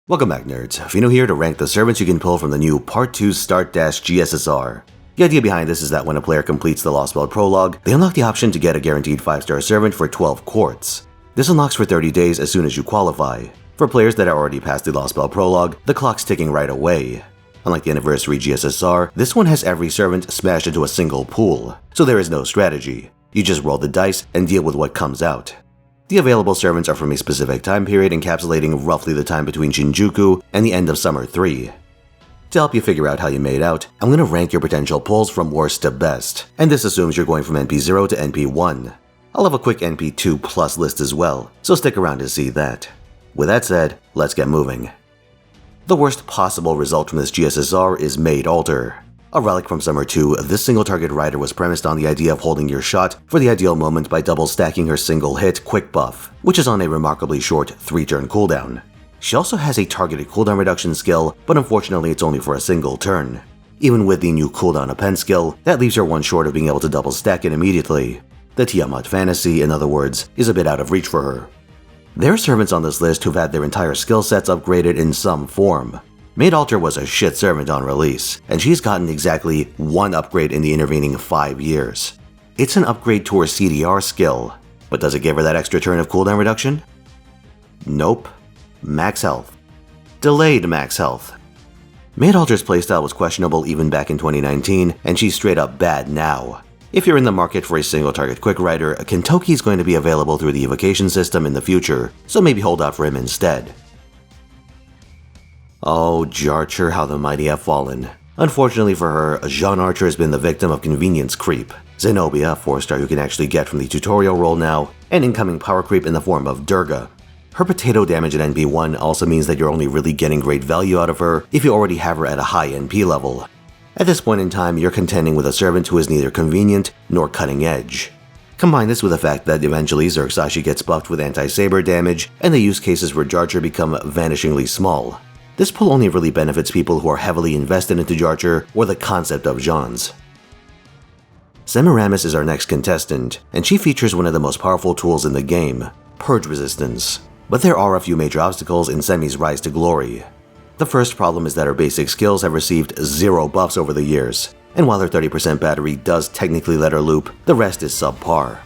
Welcome back, nerds. Fino here to rank the servants you can pull from the new Part 2 Start-GSSR. The idea behind this is that when a player completes the Lost Belt Prologue, they unlock the option to get a guaranteed 5-star servant for 12 quartz. This unlocks for 30 days as soon as you qualify. For players that are already past the Lost Belt Prologue, the clock's ticking right away. Unlike the Anniversary GSSR, this one has every servant smashed into a single pool, so there is no strategy. You just roll the dice and deal with what comes out. The available servants are from a specific time period encapsulating roughly the time between Shinjuku and the end of Summer 3. To help you figure out how you made out, I'm going to rank your potential pulls from worst to best, and this assumes you're going from NP0 to NP1. I'll have a quick NP2 plus list as well, so stick around to see that. With that said, let's get moving. The worst possible result from this GSSR is Maid Alter. A relic from Summer 2, this single-target rider was premised on the idea of holding your shot for the ideal moment by double-stacking her single-hit quick buff, which is on a remarkably short 3-turn cooldown. She also has a targeted cooldown reduction skill, but unfortunately it's only for a single turn. Even with the new cooldown append skill, that leaves her one short of being able to double-stack it immediately. The Tiamat fantasy, in other words, is a bit out of reach for her. There are servants on this list who've had their entire skill sets upgraded in some form. Maid Alter was a shit servant on release, and she's gotten exactly one upgrade in the intervening 5 years. It's an upgrade to her CDR skill, but does it give her that extra turn of cooldown reduction? Nope. Max health. Delayed max health. Maid Alter's playstyle was questionable even back in 2019, and she's straight up bad now. If you're in the market for a single-target quick rider, Kentoki is going to be available through the evocation system in the future, so maybe hold out for him instead. Oh, Jarcher, how the mighty have fallen. Unfortunately for her, Jean Archer has been the victim of convenience creep. Zenobia, a 4-star you can actually get from the tutorial role now, and incoming power creep in the form of Durga. Her potato damage at NP1 also means that you're only really getting great value out of her if you already have her at a high NP level. At this point in time, you're contending with a servant who is neither convenient nor cutting edge. Combine this with the fact that eventually Zerxashi gets buffed with anti-saber damage, and the use cases for Jarcher become vanishingly small. This pull only really benefits people who are heavily invested into Jarcher or the concept of Jean's. Semiramis is our next contestant, and she features one of the most powerful tools in the game, Purge Resistance. But there are a few major obstacles in Semi's rise to glory. The first problem is that her basic skills have received 0 buffs over the years, and while her 30% battery does technically let her loop, the rest is subpar.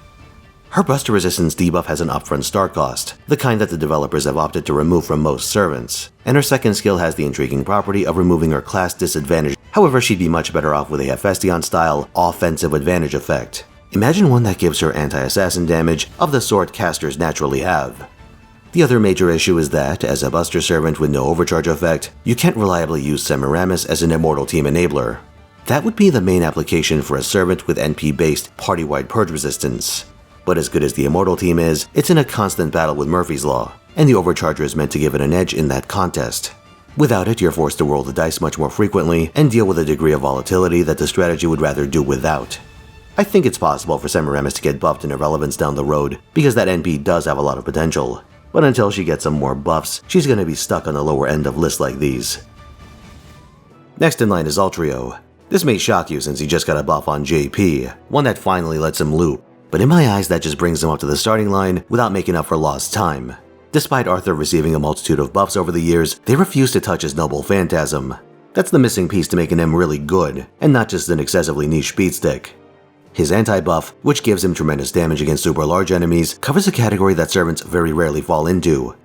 Her Buster Resistance debuff has an upfront start cost, the kind that the developers have opted to remove from most servants, and her second skill has the intriguing property of removing her class disadvantage. However, she'd be much better off with a Hephaestion-style offensive advantage effect. Imagine one that gives her anti-assassin damage of the sort casters naturally have. The other major issue is that, as a Buster servant with no overcharge effect, you can't reliably use Semiramis as an immortal team enabler. That would be the main application for a servant with NP-based party-wide Purge Resistance. But as good as the Immortal team is, it's in a constant battle with Murphy's Law, and the Overcharger is meant to give it an edge in that contest. Without it, you're forced to roll the dice much more frequently and deal with a degree of volatility that the strategy would rather do without. I think it's possible for Semiramis to get buffed in irrelevance down the road, because that NP does have a lot of potential. But until she gets some more buffs, she's going to be stuck on the lower end of lists like these. Next in line is Altrio. This may shock you since he just got a buff on JP, one that finally lets him loop. But in my eyes, that just brings him up to the starting line without making up for lost time. Despite Arthur receiving a multitude of buffs over the years, they refuse to touch his noble phantasm. That's the missing piece to making him really good, and not just an excessively niche speedstick. His anti-buff, which gives him tremendous damage against super large enemies, covers a category that servants very rarely fall into.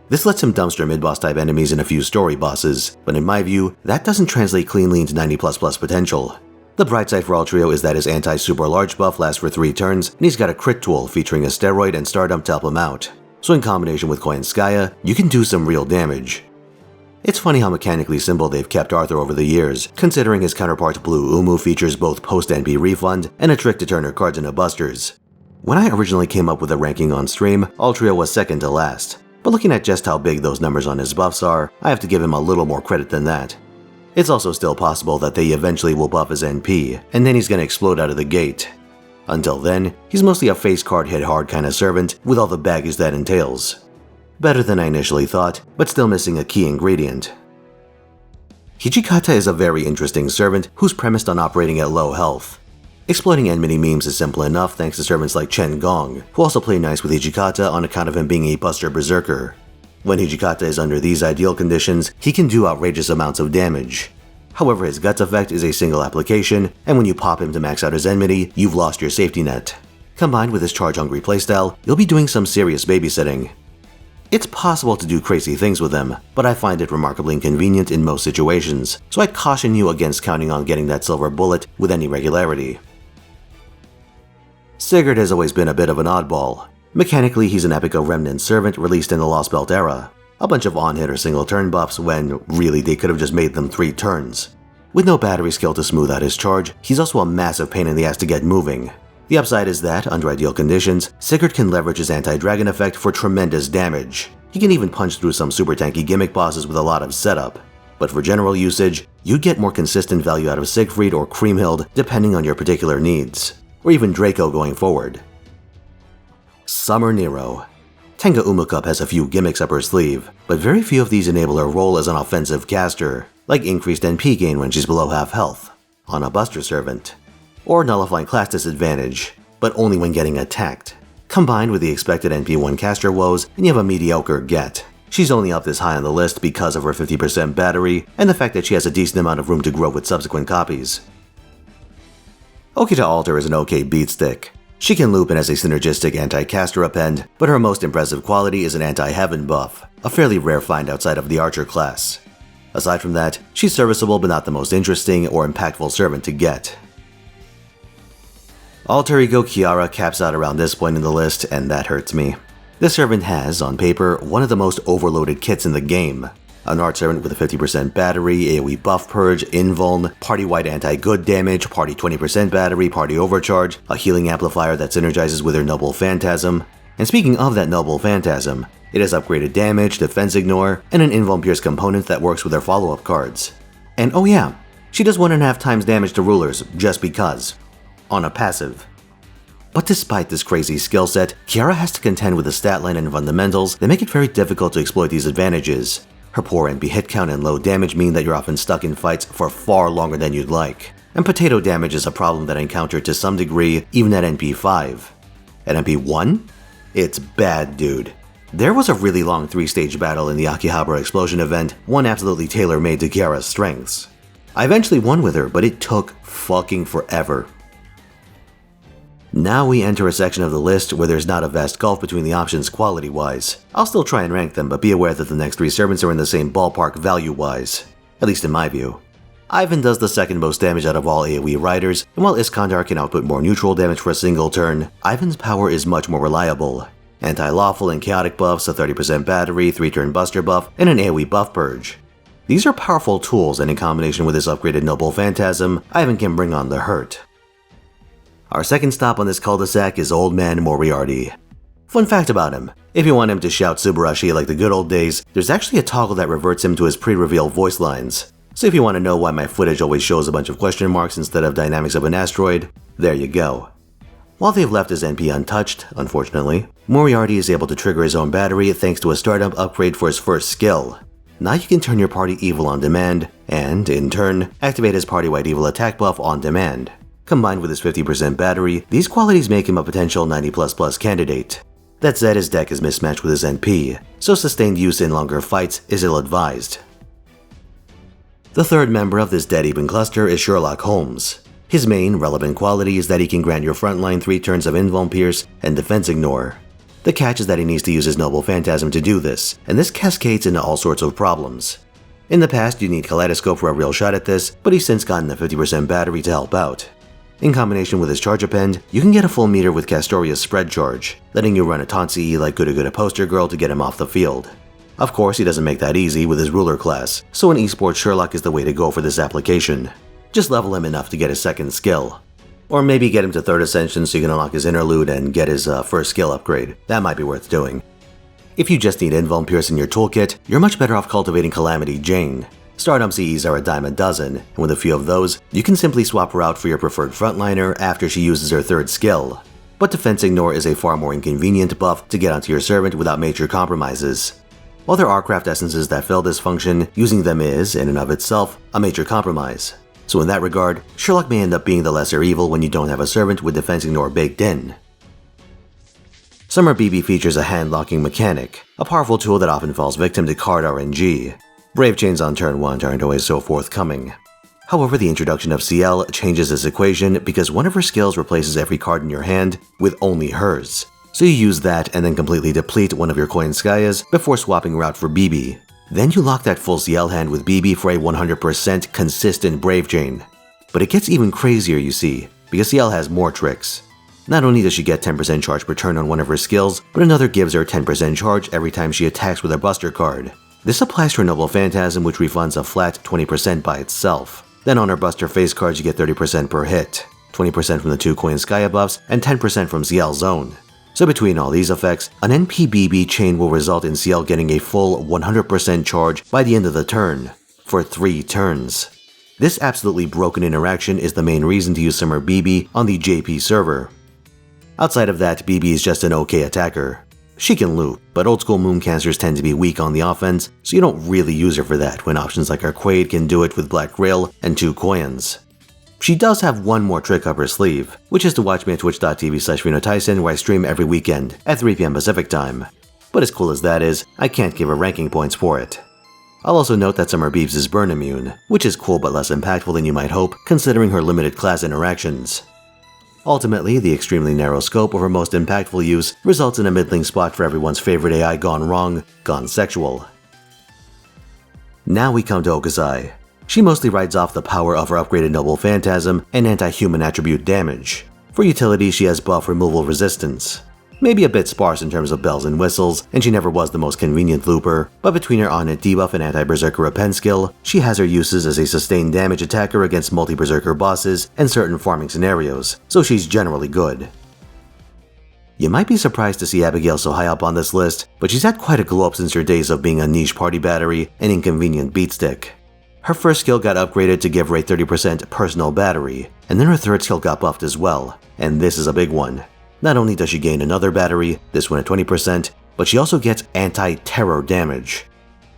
This lets him dumpster mid-boss type enemies and a few story bosses, but in my view, that doesn't translate cleanly into 90++ potential. The bright side for Altrio is that his anti-super large buff lasts for 3 turns, and he's got a crit tool featuring a steroid and stardump to help him out. So in combination with Koyanskaya, you can do some real damage. It's funny how mechanically simple they've kept Arthur over the years, considering his counterpart Blue Umu features both post-NP refund and a trick to turn her cards into busters. When I originally came up with a ranking on stream, Altrio was second to last, but looking at just how big those numbers on his buffs are, I have to give him a little more credit than that. It's also still possible that they eventually will buff his NP, and then he's gonna explode out of the gate. Until then, he's mostly a face card hit hard kind of servant with all the baggage that entails. Better than I initially thought, but still missing a key ingredient. Hijikata is a very interesting servant who's premised on operating at low health. Exploiting enmity memes is simple enough thanks to servants like Chen Gong, who also play nice with Hijikata on account of him being a Buster Berserker. When Hijikata is under these ideal conditions, he can do outrageous amounts of damage. However, his Guts effect is a single application, and when you pop him to max out his enmity, you've lost your safety net. Combined with his charge-hungry playstyle, you'll be doing some serious babysitting. It's possible to do crazy things with him, but I find it remarkably inconvenient in most situations, so I'd caution you against counting on getting that silver bullet with any regularity. Sigurd has always been a bit of an oddball. Mechanically, he's an Epico Remnant servant released in the Lost Belt era. A bunch of on-hit or single-turn buffs when, really, they could have just made them 3 turns. With no battery skill to smooth out his charge, he's also a massive pain in the ass to get moving. The upside is that, under ideal conditions, Sigurd can leverage his anti-dragon effect for tremendous damage. He can even punch through some super tanky gimmick bosses with a lot of setup. But for general usage, you'd get more consistent value out of Siegfried or Kriemhild depending on your particular needs. Or even Draco going forward. Summer Nero. Tenga Umucup has a few gimmicks up her sleeve, but very few of these enable her role as an offensive caster, like increased NP gain when she's below half health, on a Buster Servant, or nullifying class disadvantage, but only when getting attacked. Combined with the expected NP1 caster woes, and you have a mediocre get. She's only up this high on the list because of her 50% battery, and the fact that she has a decent amount of room to grow with subsequent copies. Okita Alter is an okay beatstick. She can loop and has a synergistic anti-caster append, but her most impressive quality is an anti-heaven buff, a fairly rare find outside of the archer class. Aside from that, she's serviceable but not the most interesting or impactful servant to get. Alter Ego Kiara caps out around this point in the list, and that hurts me. This servant has, on paper, one of the most overloaded kits in the game. An art servant with a 50% battery, AoE buff purge, invuln, party-wide anti-good damage, party 20% battery, party overcharge, a healing amplifier that synergizes with her Noble Phantasm. And speaking of that Noble Phantasm, it has upgraded damage, defense ignore, and an invuln pierce component that works with her follow-up cards. And oh yeah, she does 1.5 times damage to rulers, just because. On a passive. But despite this crazy skill set, Kiara has to contend with a stat line and fundamentals that make it very difficult to exploit these advantages. Her poor NP hit count and low damage mean that you're often stuck in fights for far longer than you'd like. And potato damage is a problem that I encountered to some degree even at NP5. At NP1? It's bad, dude. There was a really long 3-stage battle in the Akihabara Explosion event, one absolutely tailor-made to Kiara's strengths. I eventually won with her, but it took fucking forever. Now we enter a section of the list where there's not a vast gulf between the options quality-wise. I'll still try and rank them, but be aware that the next 3 servants are in the same ballpark value-wise. At least in my view. Ivan does the second most damage out of all AoE riders, and while Iskandar can output more neutral damage for a single turn, Ivan's power is much more reliable. Anti-lawful and chaotic buffs, a 30% battery, 3-turn buster buff, and an AoE buff purge. These are powerful tools, and in combination with his upgraded Noble Phantasm, Ivan can bring on the hurt. Our second stop on this cul-de-sac is Old Man Moriarty. Fun fact about him, if you want him to shout Subarashi like the good old days, there's actually a toggle that reverts him to his pre-reveal voice lines. So if you want to know why my footage always shows a bunch of question marks instead of dynamics of an asteroid, there you go. While they've left his NP untouched, unfortunately, Moriarty is able to trigger his own battery thanks to a startup upgrade for his first skill. Now you can turn your party evil on demand, and, in turn, activate his party-wide evil attack buff on demand. Combined with his 50% battery, these qualities make him a potential 90++ candidate. That said, his deck is mismatched with his NP, so sustained use in longer fights is ill-advised. The third member of this dead-even cluster is Sherlock Holmes. His main relevant quality is that he can grant your frontline 3 turns of invuln pierce and defense ignore. The catch is that he needs to use his Noble Phantasm to do this, and this cascades into all sorts of problems. In the past, you need Kaleidoscope for a real shot at this, but he's since gotten a 50% battery to help out. In combination with his charge append, you can get a full meter with Castoria's spread charge, letting you run a taunt CE like Guda Poster Girl to get him off the field. Of course, he doesn't make that easy with his ruler class, so in esports Sherlock is the way to go for this application. Just level him enough to get his second skill. Or maybe get him to 3rd Ascension so you can unlock his interlude and get his first skill upgrade. That might be worth doing. If you just need invuln pierce in your toolkit, you're much better off cultivating Calamity Jane. Stardom CEs are a dime a dozen, and with a few of those, you can simply swap her out for your preferred frontliner after she uses her 3rd skill. But Defense Ignore is a far more inconvenient buff to get onto your servant without major compromises. While there are craft essences that fill this function, using them is, in and of itself, a major compromise. So in that regard, Sherlock may end up being the lesser evil when you don't have a servant with Defense Ignore baked in. Summer BB features a hand-locking mechanic, a powerful tool that often falls victim to card RNG. Brave chains on turn 1 aren't always so forthcoming. However, the introduction of CL changes this equation because one of her skills replaces every card in your hand with only hers. So you use that and then completely deplete one of your Koinskayas before swapping route for BB. Then you lock that full CL hand with BB for a 100% consistent Brave chain. But it gets even crazier, you see, because CL has more tricks. Not only does she get 10% charge per turn on one of her skills, but another gives her 10% charge every time she attacks with a buster card. This applies to her Noble Phantasm, which refunds a flat 20% by itself. Then on her buster face cards you get 30% per hit, 20% from the 2 Koinskaya buffs, and 10% from CL's own. So between all these effects, an NP-BB chain will result in CL getting a full 100% charge by the end of the turn, for 3 turns. This absolutely broken interaction is the main reason to use Summer BB on the JP server. Outside of that, BB is just an okay attacker. She can loop, but old school Mooncancers tend to be weak on the offense, so you don't really use her for that when options like Arquade can do it with Black Grail and 2 coins. She does have one more trick up her sleeve, which is to watch me at twitch.tv/Finotaisen where I stream every weekend at 3 PM Pacific time. But as cool as that is, I can't give her ranking points for it. I'll also note that Summer Beebs is burn immune, which is cool but less impactful than you might hope considering her limited class interactions. Ultimately, the extremely narrow scope of her most impactful use results in a middling spot for everyone's favorite AI gone wrong, gone sexual. Now we come to Okazai. She mostly rides off the power of her upgraded Noble Phantasm and anti-human attribute damage. For utility, she has buff removal resistance. Maybe a bit sparse in terms of bells and whistles, and she never was the most convenient looper, but between her on-hit debuff and anti-berserker repent skill, she has her uses as a sustained damage attacker against multi-berserker bosses and certain farming scenarios, so she's generally good. You might be surprised to see Abigail so high up on this list, but she's had quite a glow up since her days of being a niche party battery and inconvenient beatstick. Her first skill got upgraded to give her a 30% personal battery, and then her third skill got buffed as well, and this is a big one. Not only does she gain another battery, this one at 20%, but she also gets anti-terror damage.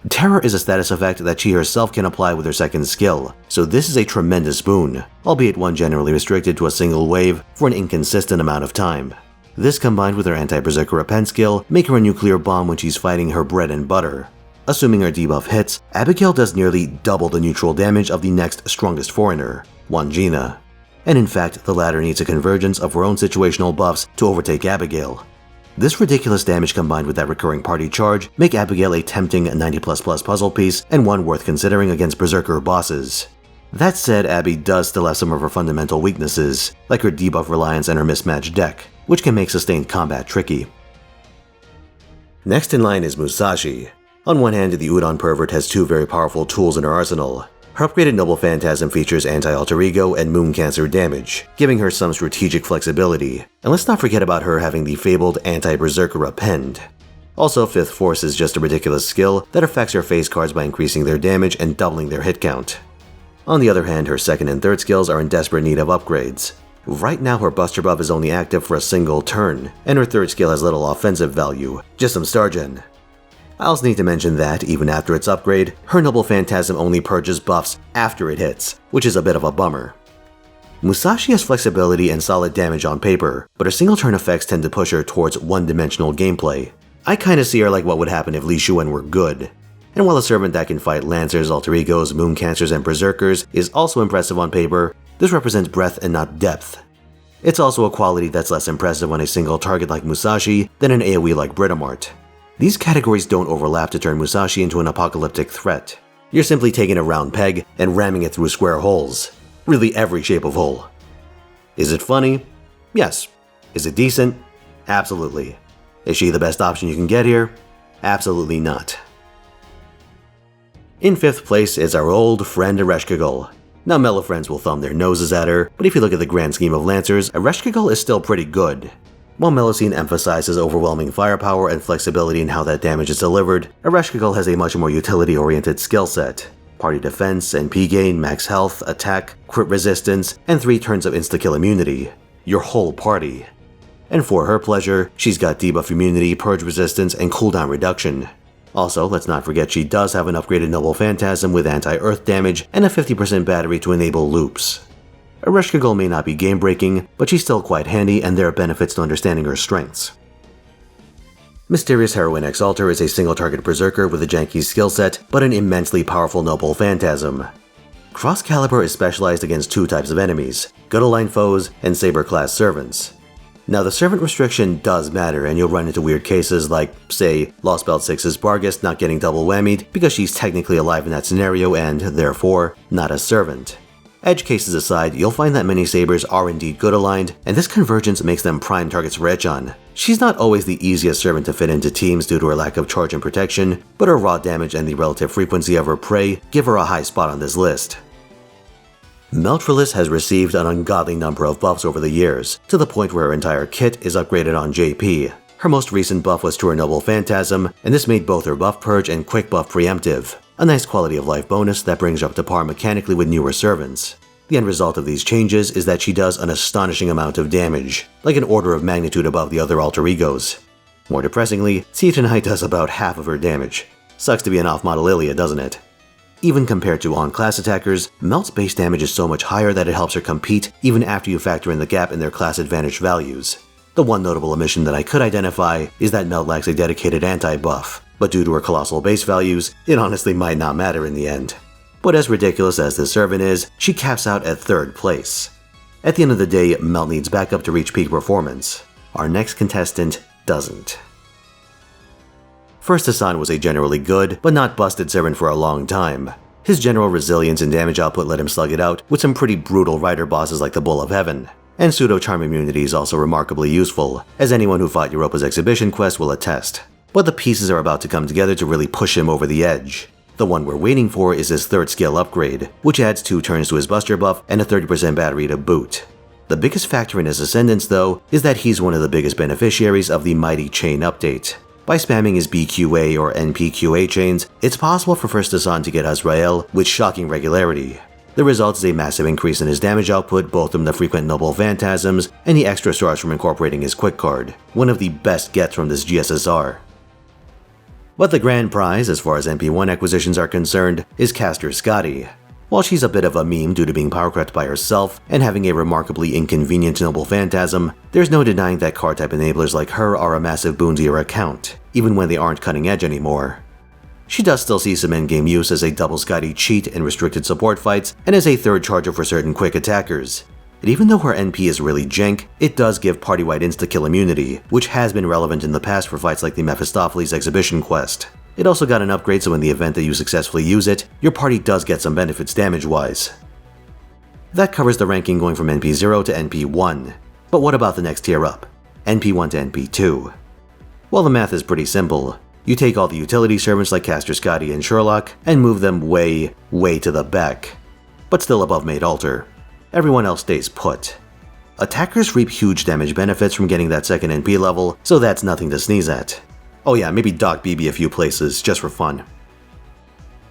Terror is a status effect that she herself can apply with her second skill, so this is a tremendous boon, albeit one generally restricted to a single wave for an inconsistent amount of time. This combined with her anti-berserker repent skill make her a nuclear bomb when she's fighting her bread and butter. Assuming her debuff hits, Abigail does nearly double the neutral damage of the next strongest foreigner, Wangina. And in fact, the latter needs a convergence of her own situational buffs to overtake Abigail. This ridiculous damage combined with that recurring party charge make Abigail a tempting 90++ puzzle piece and one worth considering against berserker bosses. That said, Abby does still have some of her fundamental weaknesses, like her debuff reliance and her mismatched deck, which can make sustained combat tricky. Next in line is Musashi. On one hand, the Udon pervert has 2 very powerful tools in her arsenal. Her upgraded Noble Phantasm features anti-alter ego and Mooncancer damage, giving her some strategic flexibility, and let's not forget about her having the fabled anti-berserker append. Also, Fifth Force is just a ridiculous skill that affects her face cards by increasing their damage and doubling their hit count. On the other hand, her second and third skills are in desperate need of upgrades. Right now her buster buff is only active for a single turn, and her third skill has little offensive value, just some stargen. I also need to mention that, even after its upgrade, her Noble Phantasm only purges buffs after it hits, which is a bit of a bummer. Musashi has flexibility and solid damage on paper, but her single turn effects tend to push her towards one-dimensional gameplay. I kinda see her like what would happen if Li Shuwen were good. And while a servant that can fight Lancers, Alter Egos, Mooncancers, and Berserkers is also impressive on paper, this represents breadth and not depth. It's also a quality that's less impressive on a single target like Musashi than an AoE like Britomart. These categories don't overlap to turn Musashi into an apocalyptic threat. You're simply taking a round peg and ramming it through square holes. Really every shape of hole. Is it funny? Yes. Is it decent? Absolutely. Is she the best option you can get here? Absolutely not. In 5th place is our old friend Ereshkigal. Now mellow friends will thumb their noses at her, but if you look at the grand scheme of Lancers, Ereshkigal is still pretty good. While Melusine emphasizes overwhelming firepower and flexibility in how that damage is delivered, Ereshkigal has a much more utility-oriented skill set. Party defense, NP gain, max health, attack, crit resistance, and 3 turns of insta-kill immunity. Your whole party. And for her pleasure, she's got debuff immunity, purge resistance, and cooldown reduction. Also, let's not forget she does have an upgraded Noble Phantasm with anti-earth damage and a 50% battery to enable loops. Ereshkigal may not be game-breaking, but she's still quite handy and there are benefits to understanding her strengths. Mysterious Heroine X Alter is a single-target berserker with a janky skill set, but an immensely powerful noble phantasm. Cross Caliber is specialized against two types of enemies, good-aligned foes and saber-class servants. Now the servant restriction does matter, and you'll run into weird cases like, say, Lost Belt 6's Bargus not getting double whammied because she's technically alive in that scenario and, therefore, not a servant. Edge cases aside, you'll find that many sabers are indeed good aligned, and this convergence makes them prime targets for Echan. She's not always the easiest servant to fit into teams due to her lack of charge and protection, but her raw damage and the relative frequency of her prey give her a high spot on this list. Meltrilis has received an ungodly number of buffs over the years, to the point where her entire kit is upgraded on JP. Her most recent buff was to her Noble Phantasm, and this made both her buff purge and quick buff preemptive, a nice quality of life bonus that brings her up to par mechanically with newer servants. The end result of these changes is that she does an astonishing amount of damage, like an order of magnitude above the other alter egos. More depressingly, Cetanite does about half of her damage. Sucks to be an off-model Ilia, doesn't it? Even compared to on-class attackers, Melt's base damage is so much higher that it helps her compete even after you factor in the gap in their class advantage values. The one notable omission that I could identify is that Melt lacks a dedicated anti-buff, but due to her colossal base values, it honestly might not matter in the end. But as ridiculous as this servant is, she caps out at 3rd place. At the end of the day, Melt needs backup to reach peak performance. Our next contestant doesn't. First Hassan was a generally good, but not busted servant for a long time. His general resilience and damage output let him slug it out with some pretty brutal rider bosses like the Bull of Heaven. And pseudo-charm immunity is also remarkably useful, as anyone who fought Europa's exhibition quest will attest. But the pieces are about to come together to really push him over the edge. The one we're waiting for is his 3rd skill upgrade, which adds 2 turns to his buster buff and a 30% battery to boot. The biggest factor in his ascendance, though, is that he's one of the biggest beneficiaries of the Mighty Chain update. By spamming his BQA or NPQA chains, it's possible for First Hassan to get Azrael with shocking regularity. The result is a massive increase in his damage output both from the frequent Noble Phantasms and the extra stars from incorporating his quick card, one of the best gets from this GSSR. But the grand prize, as far as NP1 acquisitions are concerned, is Caster Scotty. While she's a bit of a meme due to being power crept by herself and having a remarkably inconvenient Noble Phantasm, there's no denying that card type enablers like her are a massive boon to your account, even when they aren't cutting edge anymore. She does still see some endgame use as a double Scotty cheat in restricted support fights and as a 3rd charger for certain quick attackers. And even though her NP is really jank, it does give party-wide insta-kill immunity, which has been relevant in the past for fights like the Mephistopheles exhibition quest. It also got an upgrade so in the event that you successfully use it, your party does get some benefits damage-wise. That covers the ranking going from NP0 to NP1. But what about the next tier up? NP1 to NP2. Well, the math is pretty simple. You take all the utility servants like Caster Scotty and Sherlock and move them way to the back. But still above Maid Alter. Everyone else stays put. Attackers reap huge damage benefits from getting that 2nd NP level, so that's nothing to sneeze at. Oh yeah, maybe Doc BB a few places, just for fun.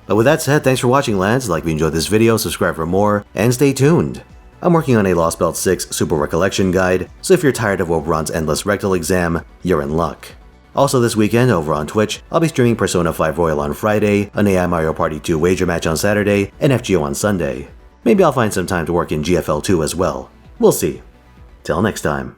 But with that said, thanks for watching lads, like if you enjoyed this video, subscribe for more, and stay tuned. I'm working on a Lost Belt 6 Super Recollection Guide, so if you're tired of Oberon's endless rectal exam, you're in luck. Also this weekend, over on Twitch, I'll be streaming Persona 5 Royal on Friday, an AI Mario Party 2 wager match on Saturday, and FGO on Sunday. Maybe I'll find some time to work in GFL 2 as well. We'll see. Till next time.